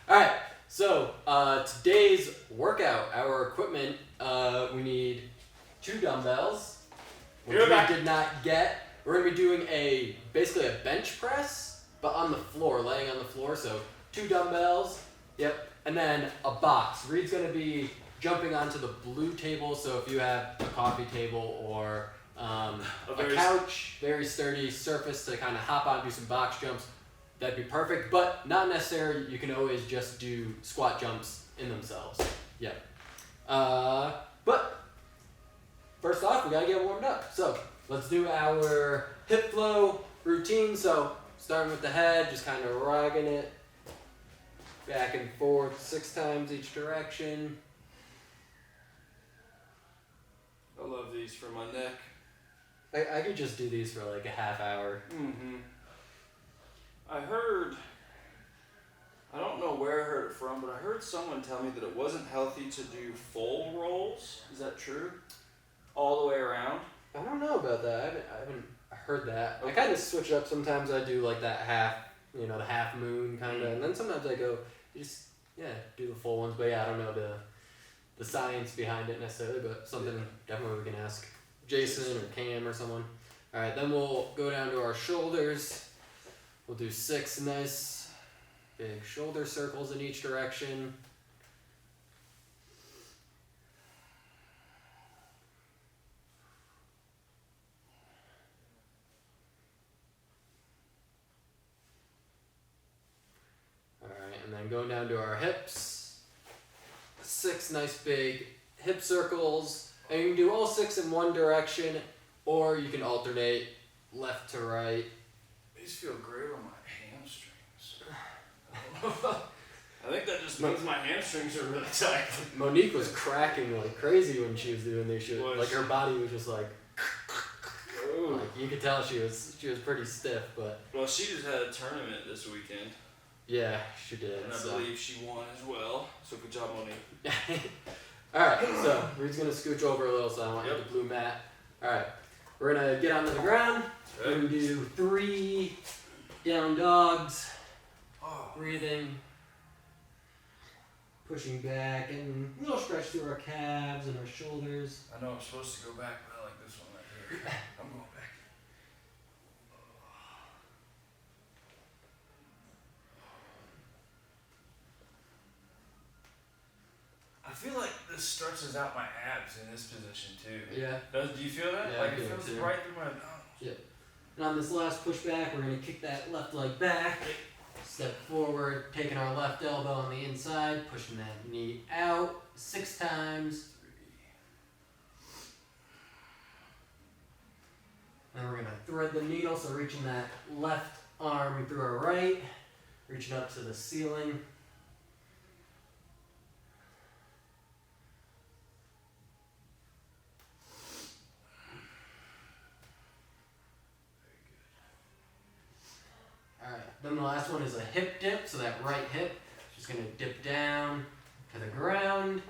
Alright, so today's workout, our equipment, we need 2 dumbbells, which we did not get. We're going to be doing basically a bench press, but on the floor, laying on the floor. So 2 dumbbells, yep, and then a box. Reed's going to be jumping onto the blue table, so if you have a coffee table or a couch, very sturdy surface to kind of hop on, do some box jumps, that'd be perfect, but not necessary. You can always just do squat jumps in themselves. Yep. But first off, we gotta get warmed up. So let's do our hip flow routine. So starting with the head, just kind of rocking it back and forth 6 times each direction. I love these for my neck. I could just do these for like a half hour. Mm-hmm. I heard, I don't know where I heard it from, but I heard someone tell me that it wasn't healthy to do full rolls. Is that true? All the way around? I don't know about that. I haven't heard that. Okay. I kind of switch it up. Sometimes I do like that half, the half moon kind of, and then sometimes I go, do the full ones. But yeah, I don't know the science behind it necessarily, but something definitely we can ask Jason or Cam or someone. All right, then we'll go down to our shoulders. We'll do 6 nice big shoulder circles in each direction. All right, and then going down to our hips. 6 nice big hip circles. And you can do all 6 in one direction, or you can alternate left to right. These feel great on my hamstrings. I think that just means my hamstrings are really tight. Monique was cracking like crazy when she was doing these. Like her body was just like you could tell she was pretty stiff, but. Well, she just had a tournament this weekend. Yeah, she did. And I believe she won as well. So good job, Monique. Alright, so we're just gonna scooch over a little so I don't hit the blue mat. Alright, we're gonna get onto the ground. We're gonna do 3 down dogs. Breathing. Pushing back and a little stretch through our calves and our shoulders. I know I'm supposed to go back, but I like this one right here. I'm going back. I feel like this stretches out my abs in this position too. Yeah. Do you feel that? Yeah, like I it feel feels it too. right through my. Yep. And on this last push back, we're going to kick that left leg back, step forward, taking our left elbow on the inside, pushing that knee out 6 times. And we're going to thread the needle, so reaching that left arm through our right, reaching up to the ceiling. Alright, then the last one is a hip dip, so that right hip, just going to dip down to the ground.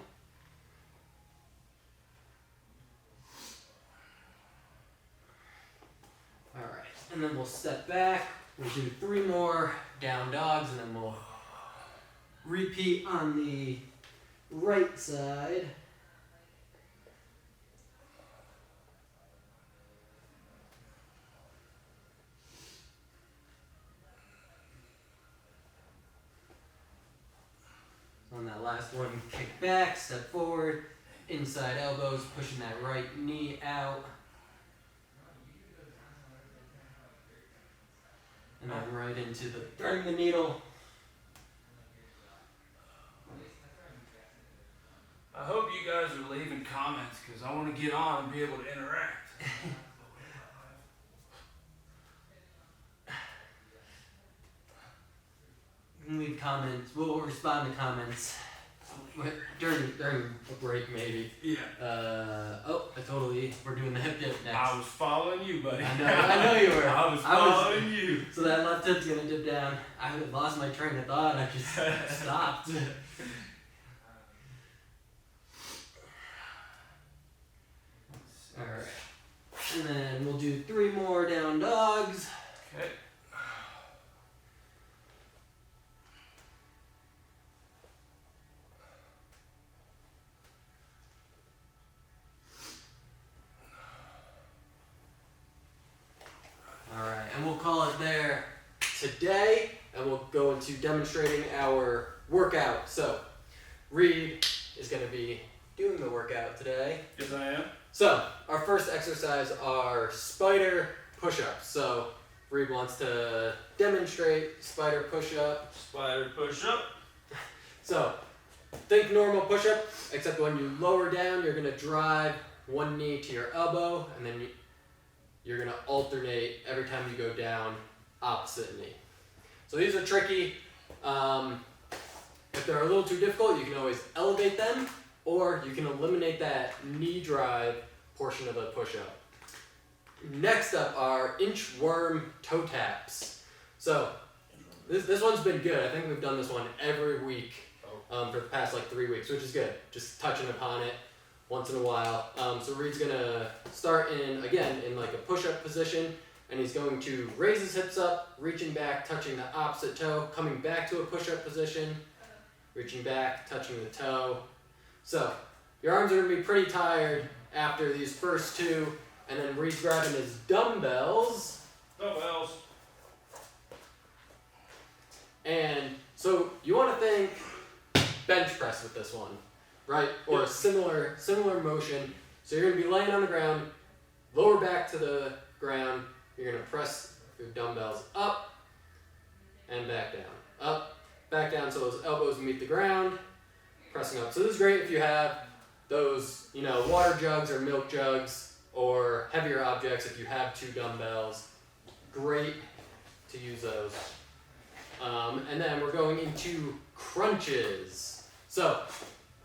Alright, and then we'll step back, we'll do 3 more down dogs, and then we'll repeat on the right side. On that last one, kick back, step forward, inside elbows, pushing that right knee out. And then right into the threading the needle. I hope you guys are leaving comments because I want to get on and be able to interact. You can leave comments. We'll respond to comments during a break, maybe. Yeah. We're doing the hip dip next. I was following you, buddy. I know you were. I was following you. So that left hip's gonna dip down. I lost my train of thought. I just stopped. Alright. And then we'll do 3 more down dogs. Okay. demonstrating our workout. So, Reed is going to be doing the workout today. Yes, I am. So, our first exercise are spider push-ups. So, Reed wants to demonstrate spider push-up. Spider push-up. So, think normal push-up, except when you lower down, you're going to drive one knee to your elbow, and then you're going to alternate every time you go down, opposite knee. So these are tricky. If they're a little too difficult, you can always elevate them, or you can eliminate that knee drive portion of the push-up. Next up are inchworm toe taps. So this one's been good. I think we've done this one every week for the past like 3 weeks, which is good. Just touching upon it once in a while. So Reed's gonna start in like a push-up position, and he's going to raise his hips up, reaching back, touching the opposite toe, coming back to a push-up position, reaching back, touching the toe. So your arms are gonna be pretty tired after these first two, and then Reed's grabbing his dumbbells. Dumbbells. And so you wanna think bench press with this one, right? Or a similar motion. So you're gonna be laying on the ground, lower back to the ground. You're gonna press your dumbbells up and back down. Up, back down, so those elbows meet the ground, pressing up. So this is great if you have those, water jugs or milk jugs or heavier objects. If you have 2 dumbbells, great to use those. And then we're going into crunches. So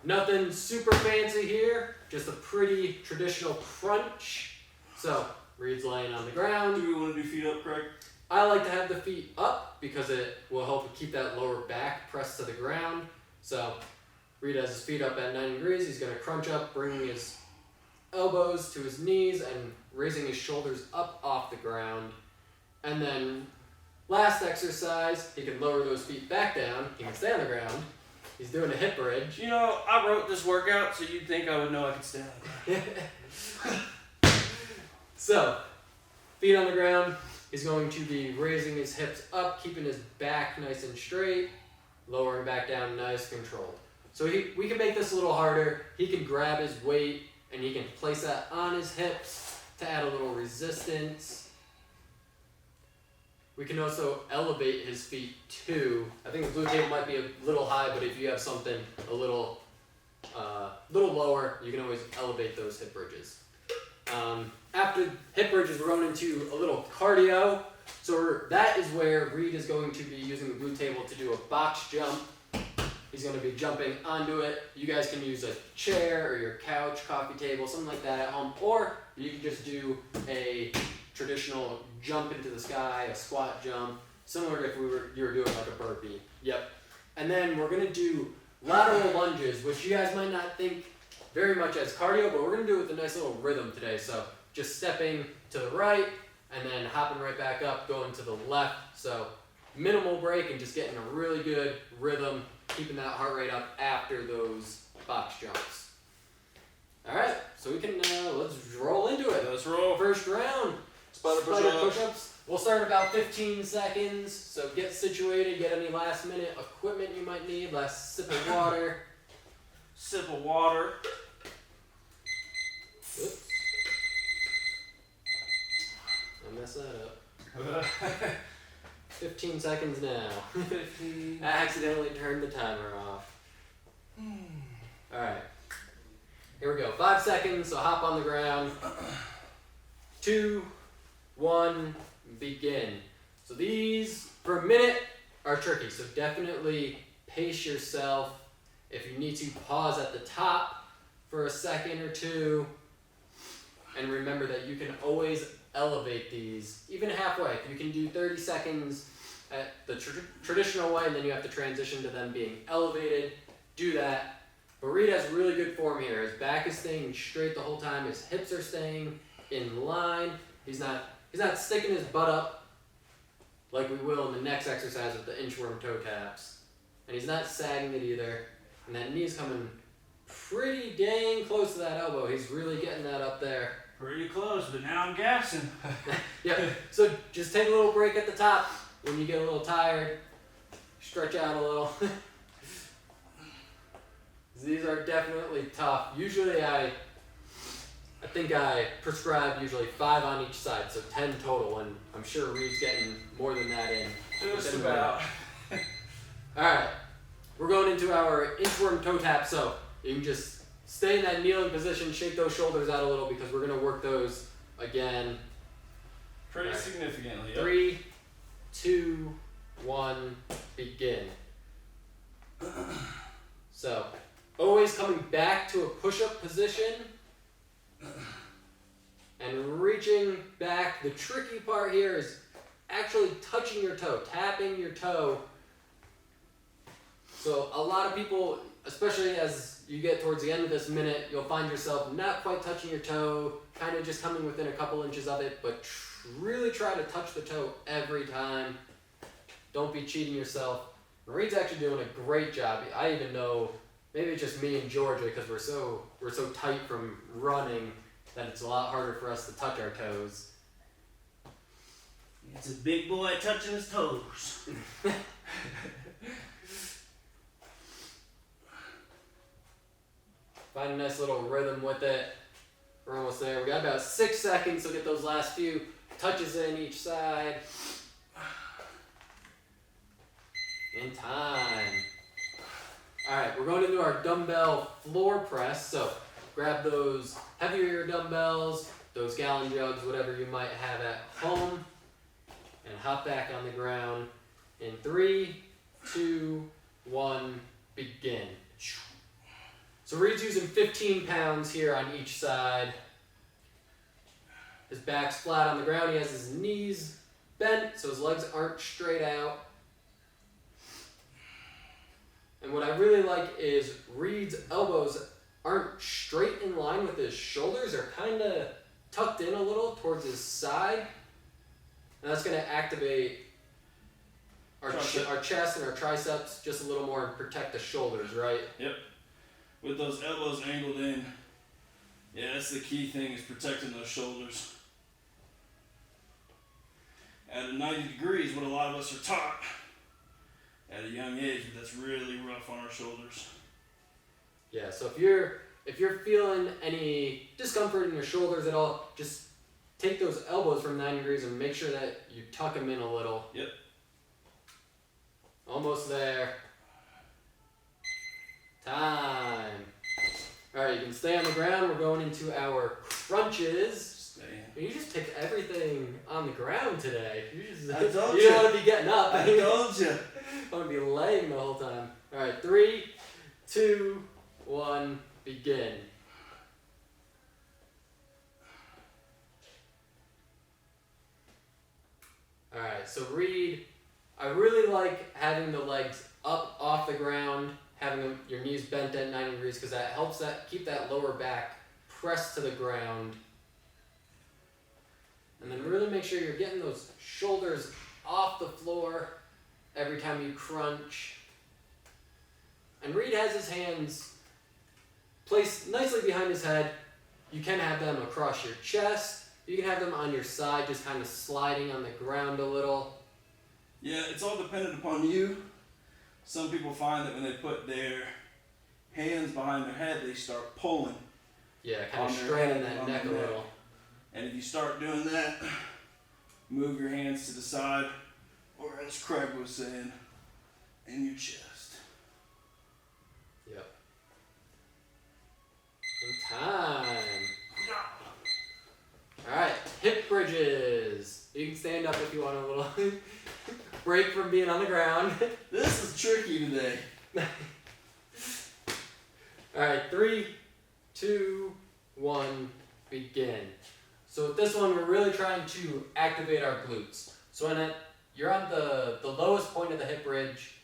nothing super fancy here, just a pretty traditional crunch. So Reed's laying on the ground. Do we want to do feet up, Craig? I like to have the feet up because it will help keep that lower back pressed to the ground. So Reed has his feet up at 90 degrees. He's going to crunch up, bringing his elbows to his knees and raising his shoulders up off the ground. And then last exercise, he can lower those feet back down. He can stay on the ground. He's doing a hip bridge. I wrote this workout so you'd think I would know I could stand. So, feet on the ground. He's going to be raising his hips up, keeping his back nice and straight, lowering back down nice controlled. So we can make this a little harder. He can grab his weight and he can place that on his hips to add a little resistance. We can also elevate his feet too. I think the blue table might be a little high, but if you have something a little lower, you can always elevate those hip bridges. After hip bridges, we're going into a little cardio. So that is where Reed is going to be using the blue table to do a box jump. He's going to be jumping onto it. You guys can use a chair or your couch, coffee table, something like that at home, or you can just do a traditional jump into the sky, a squat jump, similar to if you were doing like a burpee. Yep. And then we're going to do lateral lunges, which you guys might not think very much as cardio, but we're going to do it with a nice little rhythm today. So just stepping to the right and then hopping right back up, going to the left. So minimal break and just getting a really good rhythm, keeping that heart rate up after those box jumps. All right, so we can, let's roll into it. Let's roll. First round, spider push-ups. We'll start in about 15 seconds. So get situated, get any last minute equipment you might need, last sip of water. Sip of water. Oops. I messed that up. 15 seconds now. 15. I accidentally turned the timer off. Alright. Here we go. 5 seconds, so hop on the ground. 2, 1, begin. So these, for a minute, are tricky. So definitely pace yourself. If you need to, pause at the top for a second or two. And remember that you can always elevate these, even halfway. You can do 30 seconds at the traditional way, and then you have to transition to them being elevated. Do that. But Reed has really good form here. His back is staying straight the whole time. His hips are staying in line. He's not sticking his butt up like we will in the next exercise with the inchworm toe taps. And he's not sagging it either. And that knee's coming pretty dang close to that elbow. He's really getting that up there. Pretty close, but now I'm gassing. Yeah, so just take a little break at the top when you get a little tired. stretch out a little. These are definitely tough. Usually I think I prescribe usually 5 on each side, so 10 total, and I'm sure Reed's getting more than that in. Just about. Alright, we're going into our inchworm toe tap, so you can just stay in that kneeling position, shake those shoulders out a little because we're going to work those again. Pretty significantly. Yep. 3, 2, 1, begin. So, always coming back to a push-up position and reaching back. The tricky part here is actually touching your toe, tapping your toe. So a lot of people, especially as you get towards the end of this minute, you'll find yourself not quite touching your toe, kind of just coming within a couple inches of it, but really try to touch the toe every time. Don't be cheating yourself. Reed's actually doing a great job. I even know, maybe it's just me and Georgia because we're so tight from running that it's a lot harder for us to touch our toes. It's a big boy touching his toes. Find a nice little rhythm with it. We're almost there. We got about 6 seconds to get those last few touches in each side. In time. Alright, we're going into our dumbbell floor press. So grab those heavier dumbbells, those gallon jugs, whatever you might have at home, and hop back on the ground. In 3, 2, 1, begin. So Reed's using 15 pounds here on each side. His back's flat on the ground. He has his knees bent so his legs aren't straight out. And what I really like is Reed's elbows aren't straight in line with his shoulders. They're kind of tucked in a little towards his side. And that's going to activate our chest and our triceps just a little more and protect the shoulders, right? Yep. With those elbows angled in, yeah, that's the key thing, is protecting those shoulders. At a 90 degrees, what a lot of us are taught at a young age, but that's really rough on our shoulders. Yeah, so if you're feeling any discomfort in your shoulders at all, just take those elbows from 90 degrees and make sure that you tuck them in a little. Yep. Almost there. Time. Alright, you can stay on the ground. We're going into our crunches. You just picked everything on the ground today. You don't want to be getting up. I told you. I want to be laying the whole time. Alright, 3, 2, 1, begin. Alright, so Reed, I really like having the legs up off the ground, having your knees bent at 90 degrees because that helps keep that lower back pressed to the ground. And then really make sure you're getting those shoulders off the floor every time you crunch. And Reed has his hands placed nicely behind his head. You can have them across your chest. You can have them on your side, just kind of sliding on the ground a little. Yeah, it's all dependent upon you. Some people find that when they put their hands behind their head, they start pulling. Yeah, kind of straining that neck a little. And if you start doing that, move your hands to the side, or as Craig was saying, in your chest. Yep. In time. Alright, hip bridges. You can stand up if you want a little break from being on the ground. This is tricky today. Alright, 3, 2, 1, begin. So with this one, we're really trying to activate our glutes. So when you're on the lowest point of the hip bridge,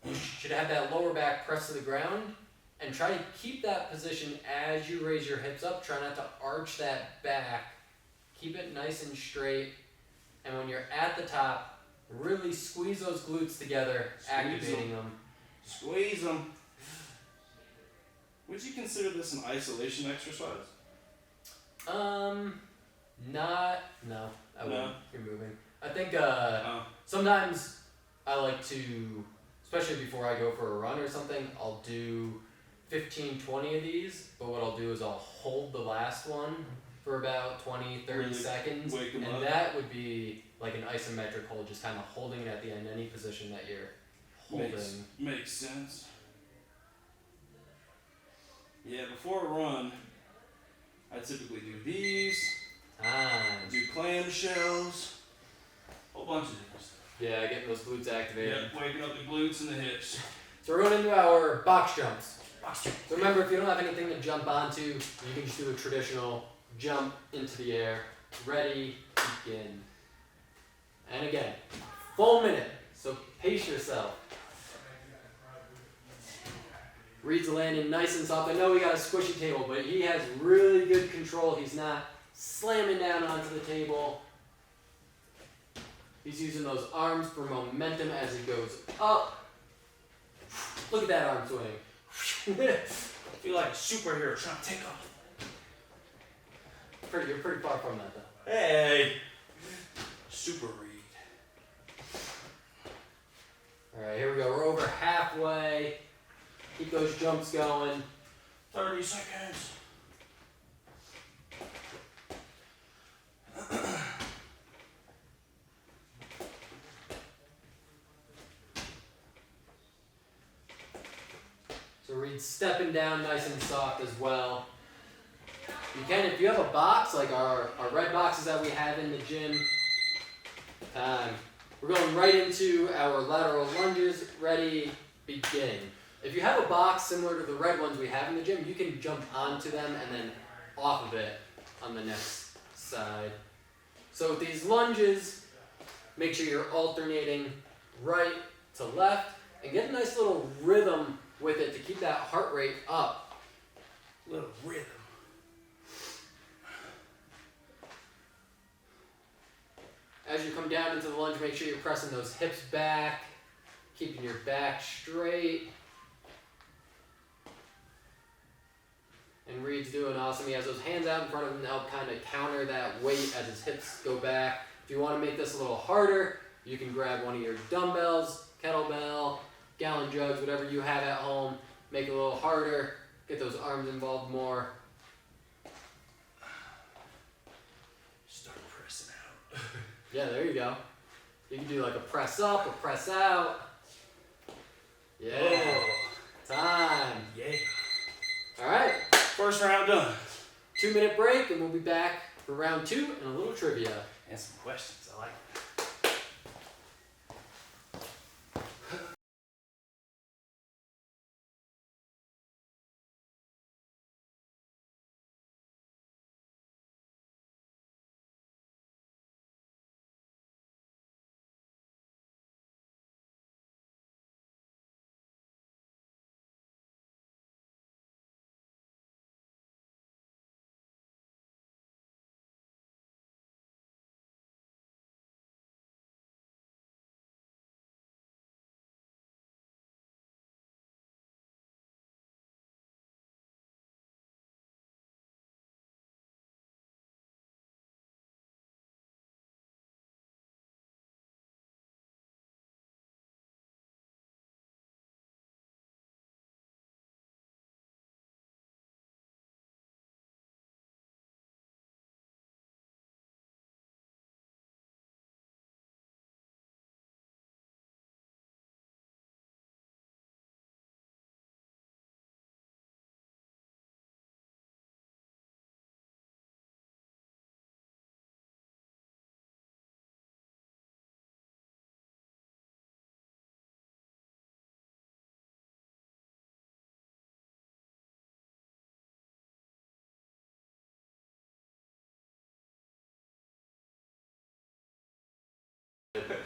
you should have that lower back pressed to the ground, and try to keep that position as you raise your hips up. Try not to arch that back. Keep it nice and straight. And when you're at the top, really squeeze those glutes together, activating them. Squeeze them. Would you consider this an isolation exercise? No, I wouldn't. You're moving. I think sometimes I like to especially before I go for a run or something, I'll do 15, 20 of these, but what I'll do is I'll hold the last one for about 20, 30 Really seconds, wake 'em and up. that would be like an isometric hold, just kind of holding it at the end, any position that you're holding. Makes sense. Yeah, before a run, I typically do these, do clamshells, a whole bunch of different stuff. Yeah, getting those glutes activated. Yeah, waking up the glutes and the hips. So we're going into our box jumps. So remember, if you don't have anything to jump onto, you can just do a traditional jump into the air. Ready, begin. And again, full minute, so pace yourself. Reed's landing nice and soft. I know we got a squishy table, but he has really good control. He's not slamming down onto the table. He's using those arms for momentum as he goes up. Look at that arm swing. I feel like a superhero trying to take off. You're pretty far from that though. Hey! Super Reed. Alright, here we go. We're over halfway. Keep those jumps going. 30 seconds. So Reed's stepping down nice and soft as well. You can, if you have a box, like our red boxes that we have in the gym, we're going right into our lateral lunges. Ready, begin. If you have a box similar to the red ones we have in the gym, you can jump onto them and then off of it on the next side. So with these lunges, make sure you're alternating right to left and get a nice little rhythm with it to keep that heart rate up. Little rhythm. As you come down into the lunge, make sure you're pressing those hips back, keeping your back straight. And Reed's doing awesome. He has those hands out in front of him to help kind of counter that weight as his hips go back. If you want to make this a little harder, you can grab one of your dumbbells, kettlebell, gallon jugs, whatever you have at home. Make it a little harder. Get those arms involved more. Start pressing out. Yeah, there you go. You can do like a press up, a press out. Yeah. Oh. Time. Yeah. All right. First round done. 2-minute break, and we'll be back for round 2 and a little trivia. And some questions. I like that.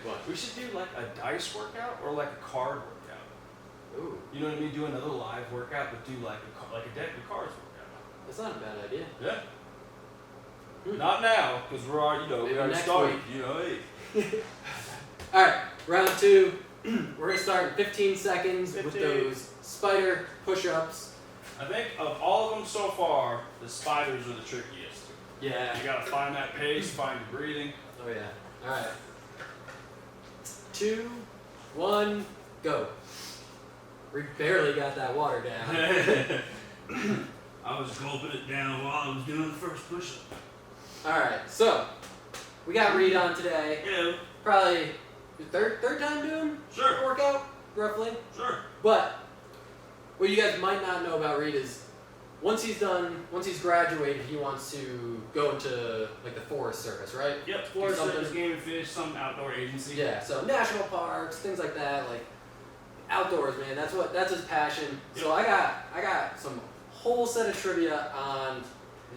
What? We should do like a dice workout or like a card workout. Ooh, You know what I mean? Do another live workout, but do like a deck of cards workout. that's not a bad idea. Yeah. Hmm. Not now, because we're already, Maybe we already next started. week. Hey. All right, round 2. We're gonna start in 15 seconds with 15. those spider push-ups. I think of all of them so far, the spiders are the trickiest. Yeah. You gotta find that pace, find your breathing. Oh yeah. All right. 2, 1, go. We barely got that water down. I was gulping it down while I was doing the first push-up. Alright, so we got Reed on today. Yeah, Probably third time doing sure, a workout, roughly. sure. But what you guys might not know about Reed is once he's graduated, he wants to go into like the Forest Service, right? Yep, Forest something. Service, Game and Fish, some outdoor agency. Yeah, so national parks, things like that, like outdoors, man. That's his passion. So I got some whole set of trivia on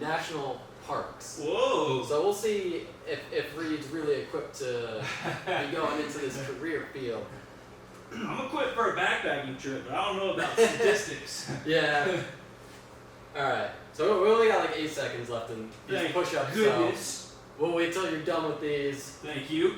national parks. Whoa. So we'll see if Reed's really equipped to be going into this career field. I'm equipped for a backpacking trip, but I don't know about statistics. Yeah. Alright. So we only got like 8 seconds left in these Thank push-ups. goodness. So we'll wait till you're done with these. Thank you.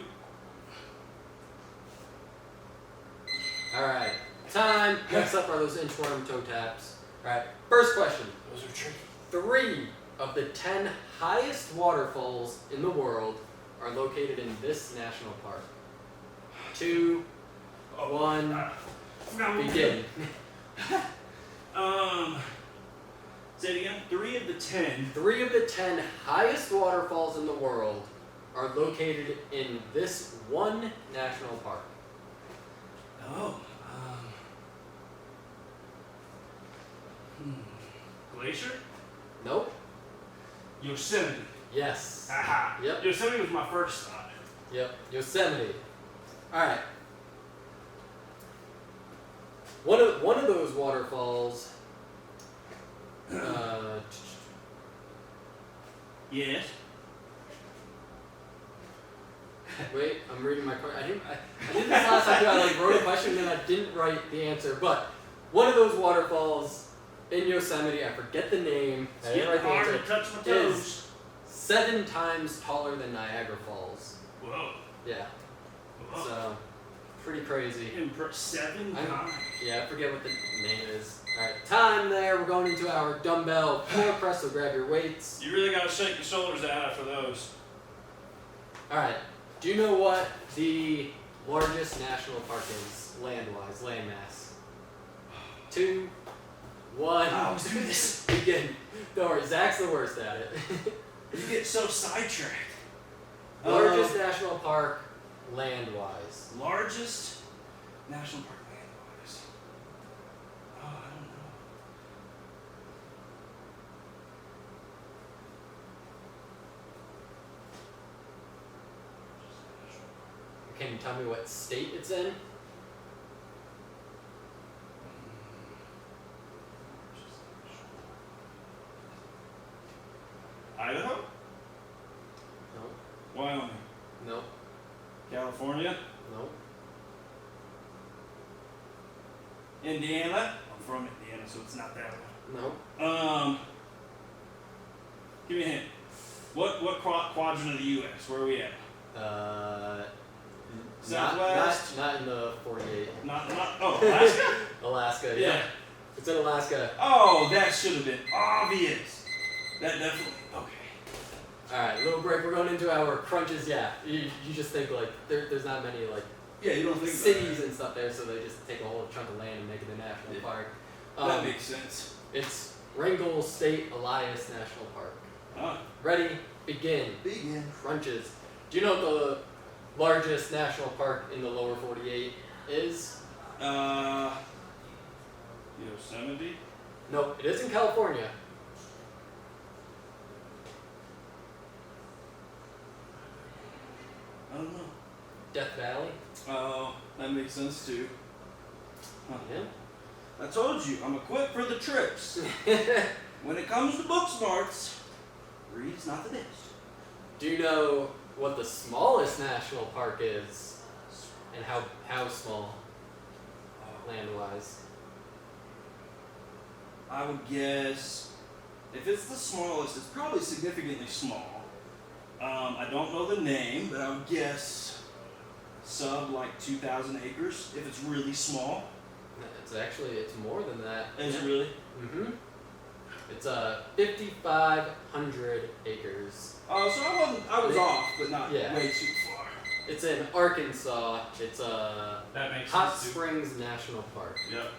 Alright. Time. Next up are those inchworm toe taps. Alright. First question. Those are tricky. 3 of the 10 highest waterfalls in the world are located in this national park. 2, 1, begin. Say it again. 3 of the 10. 3 of the 10 highest waterfalls in the world are located in this one national park. Oh. Glacier? Nope. Yosemite. Yes. Aha. Yep. Yosemite was my first thought. Yep. Yosemite. Alright. One of those waterfalls. Yes. Wait, I'm reading my question. I did this last time too. I like wrote a question and then I didn't write the answer. But one of those waterfalls in Yosemite, I forget the name. I didn't write the hard answer. to touch my toes. Is 7 times taller than Niagara Falls. Whoa. Yeah. Whoa. So pretty crazy. 7 I- times. Yeah, I forget what the name is. Alright, time there. We're going into our dumbbell floor press, so grab your weights. You really gotta shake your shoulders out after those. Alright, do you know what the largest national park is, land-wise, landmass? 2, 1. I always do this. Begin. Don't worry, Zach's the worst at it. You get so sidetracked. Largest national park, land-wise. Largest national park land-wise. Oh, I don't know. Can you tell me what state it's in? Idaho? No. Wyoming? No. California? No. Indiana. I'm from Indiana, so it's not that one. No. Give me a hint. What quadrant of the U.S.? Where are we at? Southwest? Not in the 48. Not. Oh, Alaska. Alaska. Yeah. It's in Alaska. Oh, that should have been obvious. That definitely. Okay. Alright, little break. We're going into our crunches. Yeah, you just think like there's not many like Yeah, you don't think cities and stuff there, so they just take a whole chunk of land and make it a national park. That makes sense. It's Wrangell State Elias National Park. Huh. Ready? Begin. Begin. Crunches. Do you know what the largest national park in the lower 48 is? Yosemite? Nope, it is in California. I don't know. Death Valley. Oh, that makes sense too. Huh. Yeah. I told you, I'm equipped for the trips. When it comes to book smarts, Reed's not the best. Do you know what the smallest national park is? And how small, land-wise? I would guess, if it's the smallest, it's probably significantly small. I don't know the name, but I would guess sub like 2,000 acres if it's really small. It's more than that. Is it really? Mm-hmm. It's 5,500 acres. Oh, so I was off, but not Yeah. way too far. It's in Arkansas. It's That makes Hot sense too. Springs National Park. Yep.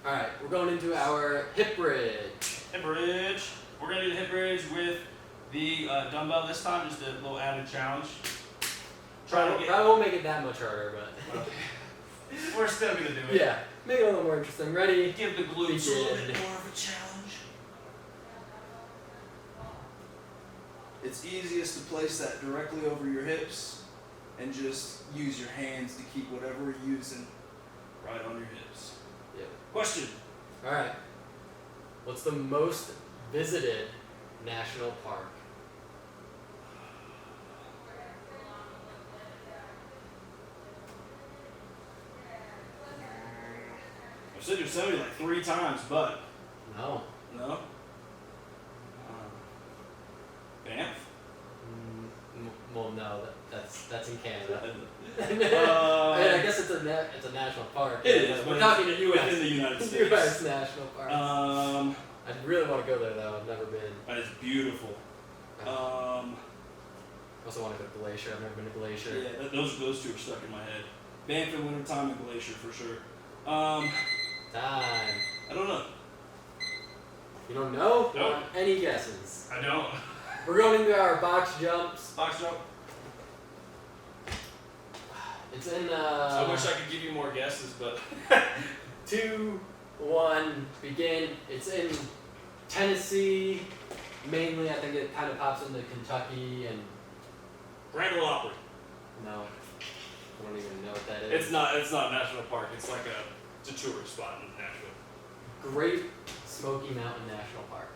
All right, we're going into our hip bridge. Hip bridge. We're gonna do the hip bridge with the dumbbell this time, just a little added challenge. Probably won't make it that much harder, but We're still gonna do it. yeah, make it a little more interesting. Ready? Give the glutes a little bit Begin. more of a challenge. It's easiest to place that directly over your hips and just use your hands to keep whatever you're using right on your hips. Yep. Question. All right. What's the most visited national park? I've said Yosemite like 3 times, but No. no. Banff? Well, no, that's in Canada. I guess it's a national park. It is, We're but talking it's to U.S. within the United States. U.S. national park. Um, I really want to go there though. I've never been. that is beautiful. I also want to go to Glacier. I've never been to Glacier. Yeah, those 2 are stuck in my head. Banff in wintertime and Glacier for sure. Time. I don't know. You don't know? Nope. Any guesses? I don't. We're going into our box jumps. Box jump. It's in. I wish I could give you more guesses, but 2, 1, begin. It's in Tennessee. Mainly, I think it kind of pops into Kentucky and. Grand Ole Opry. No. I don't even know what that is. It's not a national park. It's like it's a tourist spot in Nashville. Great Smoky Mountain National Park.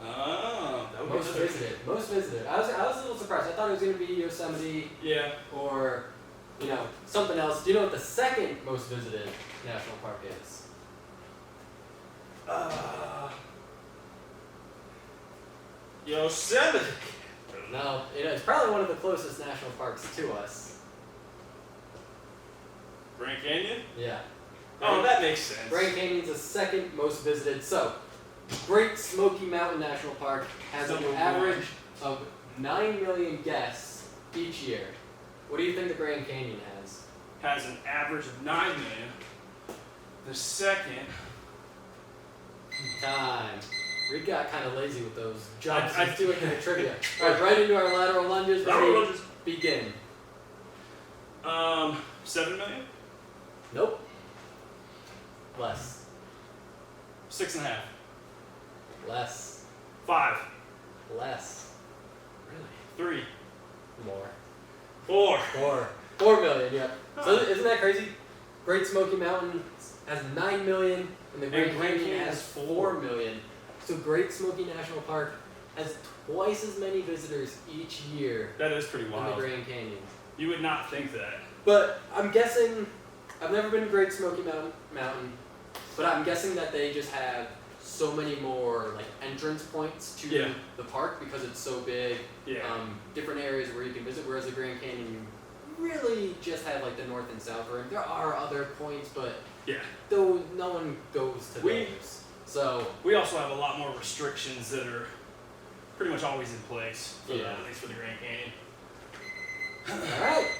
Oh, that would be Most another- visited. Most visited. I was a little surprised. I thought it was going to be Yosemite Yeah. or, something else. Do you know what the second most visited national park is? Yosemite. No, it's probably one of the closest national parks to us. Grand Canyon. Yeah. Oh, that makes sense. Grand Canyon's the second most visited. So, Great Smoky Mountain National Park has an Number average of 9 million guests each year. What do you think the Grand Canyon has? Has an average of 9 million. The second. Time. We got kind of lazy with those jumps. I- Let's do it in the trivia. All right, right into our lateral lunges. Lateral Ready? lunges. Begin. 7 million. Nope. Less. 6.5. Less. 5. Less. Really? 3. More. 4. 4 million, yep. So isn't that crazy? Great Smoky Mountain has 9 million, and the Grand Canyon has 4 million. So Great Smoky National Park has twice as many visitors each year That is pretty than the wild. Grand Canyon. You would not think that. But I'm guessing, I've never been to Great Smoky Mountain, but I'm guessing that they just have so many more entrance points to Yeah. the park because it's so big. Yeah. Different areas where you can visit, whereas the Grand Canyon, you really just have the north and south rim. There are other points, but Yeah. though no one goes to We- those. So We also have a lot more restrictions that are pretty much always in place, for Yeah. at least for the Grand Canyon. all right,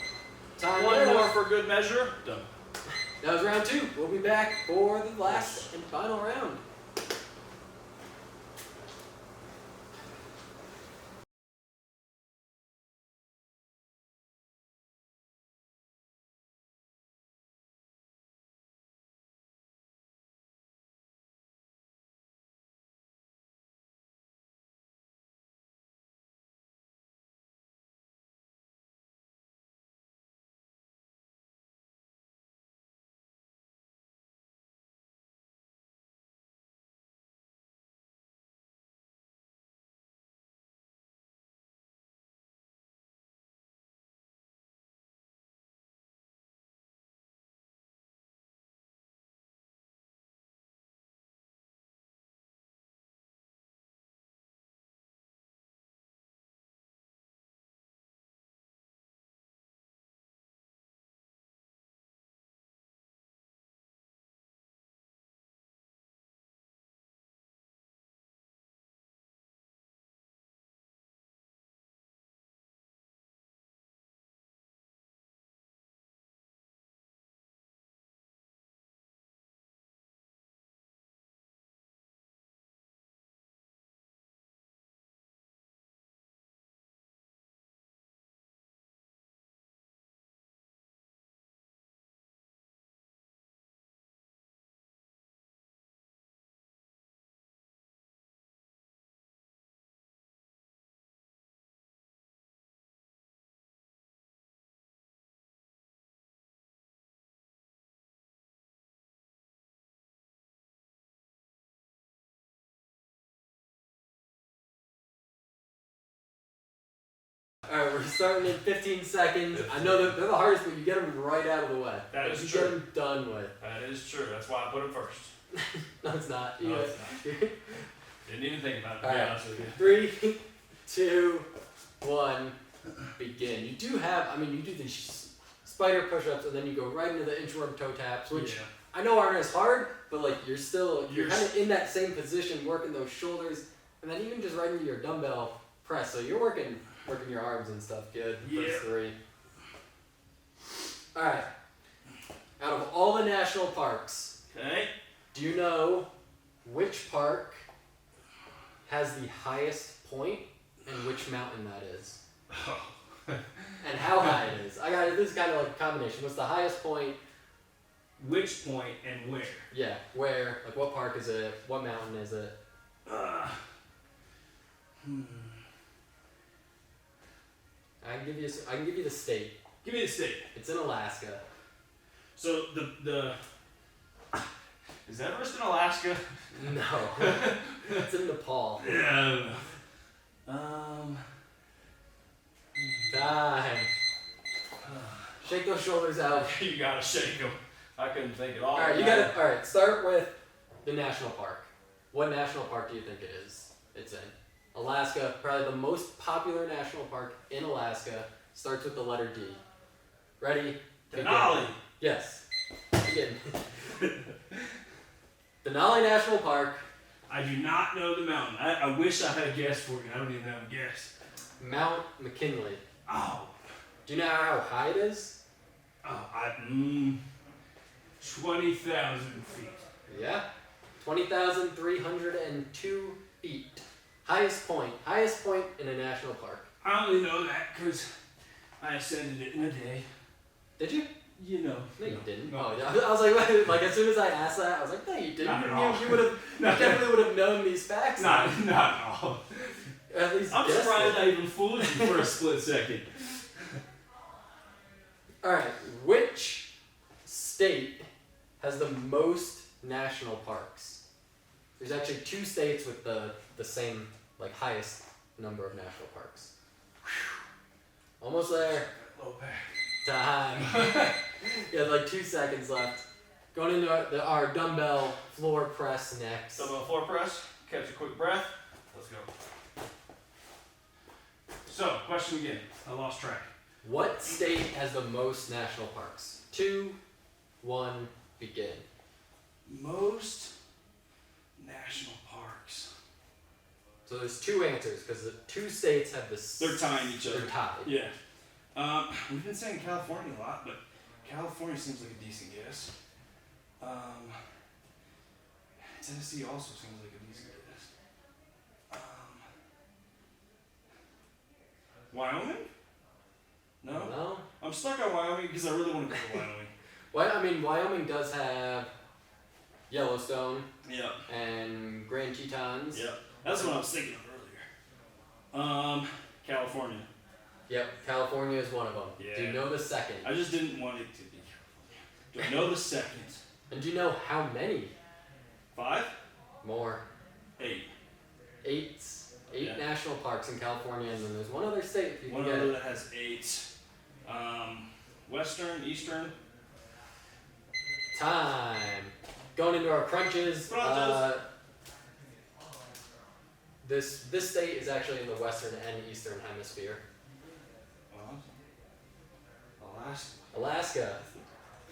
time One there. more for good measure. Done. That was round 2. We'll be back for the last and final round. Alright, we're starting in 15 seconds. I know they're the hardest, but you get them right out of the way. That is you true. get them done with. That is true. That's why I put it first. No, it's not. No, You- it's not. Didn't even think about it, to be Alright. honest with you. 3, 2, 1, begin. You do have, I mean, you do these spider push-ups, and then you go right into the inchworm toe taps, which Yeah. I know aren't as hard, but like you're You're kind of in that same position, working those shoulders, and then even just right into your dumbbell press. So you're working your arms and stuff. Good. Yeah. First 3. All right. Out of all the national parks, Okay. do you know which park has the highest point and which mountain that is? And how high it is. This is kind of like a combination. What's the highest point? Which point and where? Yeah, where? Like what park is it? What mountain is it? I can give you the state. Give me the state. It's in Alaska. So the is Everest in Alaska? No. It's in Nepal. Yeah. Time. Shake those shoulders out. You gotta shake them. I couldn't think at all. Alright, you gotta alright, start with the national park. What national park do you think it is? It's in Alaska, probably the most popular national park in Alaska. Starts with the letter D. Ready? Begin. Denali. Yes. Begin. Denali National Park, I do not know the mountain. I wish I had a guess for you. I don't even have a guess. Mount McKinley. Oh. Do you know how high it is? 20,000 feet. Yeah. 20,302 feet. Highest point in a national park. I only know that because I ascended it in a day. Did you? You know. No, you didn't. No. Oh, yeah. I was like, like as soon as I asked that, I was like, no, you didn't. Not at all. You would have, you definitely would have known these facts. Not at all. At least I'm guessed surprised it. I even fooled you for a split second. All right, which state has the most national parks? There's actually 2 states with the same, like, highest number of national parks. Almost there. Low back. Time. You have like 2 seconds left. Going into our dumbbell floor press next. Dumbbell floor press. Catch a quick breath. Let's go. So, question again. I lost track. What state has the most national parks? 2, 1, begin. Most national parks. So there's 2 answers because the 2 states have this. They're tying each other. They're tied. Yeah. We've been saying California a lot, but California seems like a decent guess. Tennessee also seems like a decent guess. Wyoming? No? No. I'm stuck on Wyoming because I really want to go to Wyoming. Well, I mean, Wyoming does have Yellowstone Yep. and Grand Tetons. Yep. That's what I was thinking of earlier. California. Yep, California is one of them. Yeah. Do you know the second? I just didn't want it to be California. Do I know the second? And do you know how many? 5? More. 8. 8 Yeah. national parks in California, and then there's one other state if you One can get other it. that has 8. Western, Eastern. Time. Going into our crunches. This state is actually in the western and eastern hemisphere. Alaska. Alaska.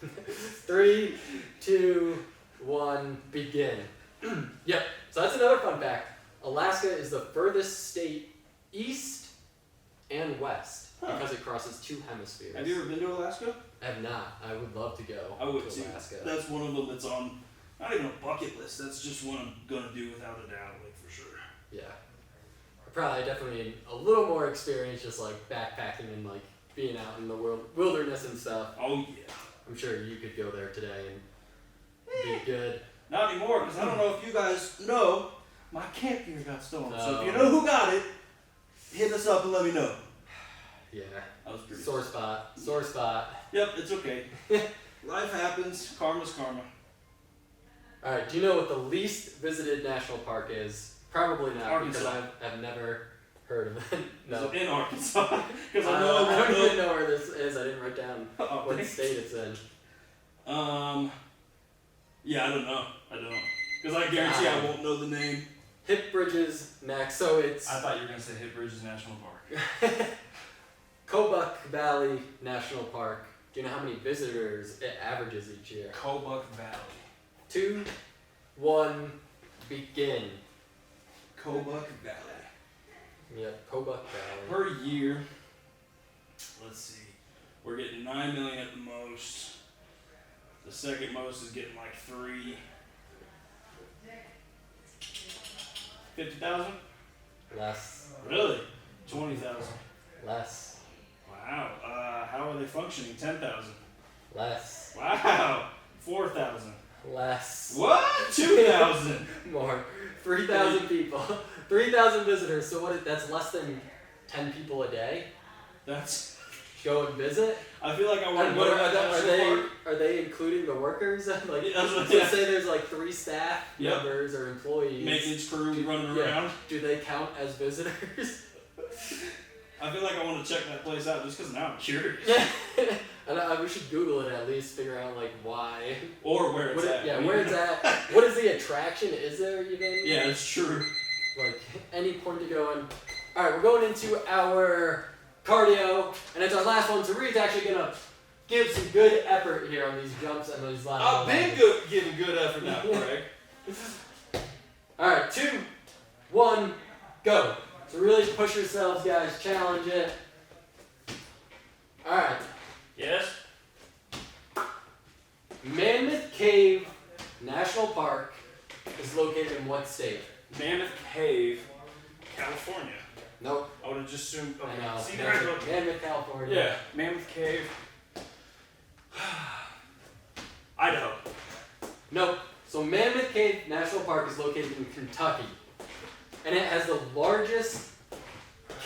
3, 2, 1, begin. Yep. So that's another fun fact. Alaska is the furthest state east and west because it crosses 2 hemispheres. Have you ever been to Alaska? I have not. I would love to go I would to too. Alaska. That's one of them that's on, not even a bucket list. That's just one I'm gonna do without a doubt, like for sure. Yeah. I probably definitely need a little more experience just like backpacking and like being out in the wilderness and stuff. Oh yeah. I'm sure you could go there today and be good. Not anymore, because I don't know if you guys know, my camp gear got stolen. So if you Oh. know who got it, hit us up and let me know. Yeah. That was pretty. Sore spot. Sore spot. Yep, it's okay. Life happens. Karma's karma. Alright, do you know what the least visited national park is? Probably not, because Arkansas. I've never heard of it. No. Is it in Arkansas? Because I I know don't even know where this is. I didn't write down Oh, what thanks. state it's in. Yeah, I don't know. Because I guarantee I won't know the name. Hip Bridges next. So it's I thought you were going to say Hip Bridges National Park. Kobuk Valley National Park. Do you know how many visitors it averages each year? Kobuk Valley. 2, 1, begin. Kobuk Valley. Yep, Kobuk Valley. Per year, let's see, we're getting 9 million at the most. The second most is getting like 3. 50,000? Less. Really? 20,000. Less. Wow. How are they functioning? 10,000. Less. Wow. 4,000. Less. What? 2,000. More. 3,000 people. 3,000 visitors. So that's less than 10 people a day. That's. Go and visit. I feel like I want to And go to what that national park. are they including the workers? Like, Yeah, that's what- let's yeah. say there's like 3 staff Yep. members or employees. Maintenance crew running Yeah. around. Do they count as visitors? I feel like I want to check that place out just because now I'm curious. And we should Google it at least, figure out like why. Or where it's What at. yeah, where it's at. What is the attraction? Is there even? Yeah, it's true. Like any point to go on. All right, we're going into our cardio, and it's our last one. So Reed's actually gonna give some good effort here on these jumps and these last. I've been giving good effort now, Greg. All right, 2, 1, go. So really push yourselves, guys. Challenge it. All right. Yes? Mammoth Cave National Park is located in what state? Mammoth Cave, California. Nope. I would have just assumed. I Okay. know. See, there I go. Mammoth, California. Yeah, Mammoth Cave. Idaho. Nope. So Mammoth Cave National Park is located in Kentucky, and it has the largest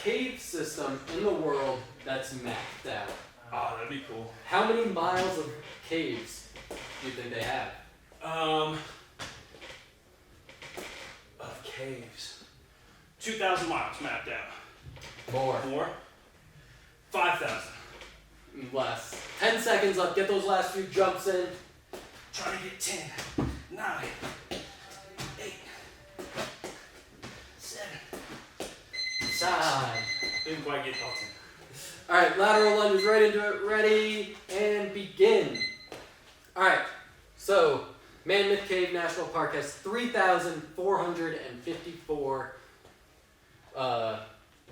cave system in the world that's mapped out. Oh, that'd be cool. How many miles of caves do you think they have? Of caves. 2,000 miles mapped out. More. More? 5,000. Less. 10 seconds left. Get those last few jumps in. Trying to get 10, 9, 8, 7. Time. Didn't quite get all 10. All right, lateral lunges right into it. Ready and begin. All right, so Mammoth Cave National Park has 3,454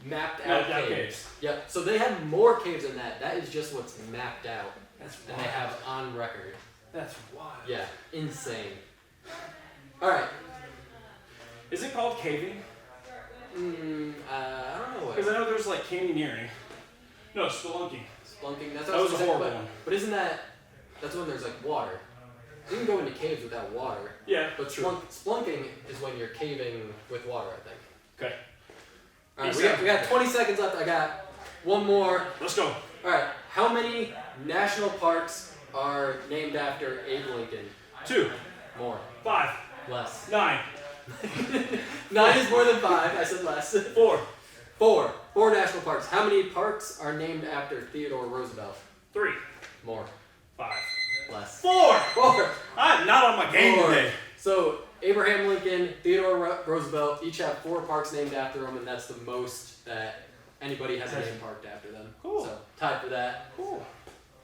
mapped out caves. Yep. So they have more caves than that. That is just what's mapped out, That's and they have on record. That's wild. Yeah, insane. All right. Is it called caving? I don't know what. Because I know there's like canyoneering. No, spelunking. Splunking. That's That was a horrible but, one. But isn't that's when there's like water? You can go into caves without water. Yeah, But splunking is when you're caving with water, I think. Okay. All right, we got 20 seconds left. I got one more. Let's go. All right, how many national parks are named after Abe Lincoln? 2, More. 5, Less. 9, 9 is more than 5. I said less. 4, 4. 4 national parks. How many parks are named after Theodore Roosevelt? 3, More. 5, Less. 4. 4. I'm not on my game 4. today. So Abraham Lincoln, Theodore Roosevelt each have 4 parks named after them, and that's the most that anybody has a name parked after them. Cool. So tied for that. Cool.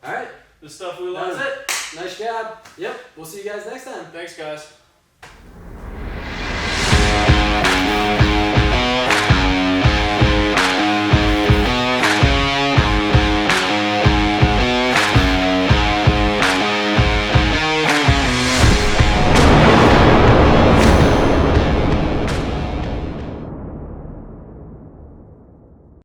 All right, The stuff we that learned. was it. Nice job. Yep. We'll see you guys next time. Thanks, guys.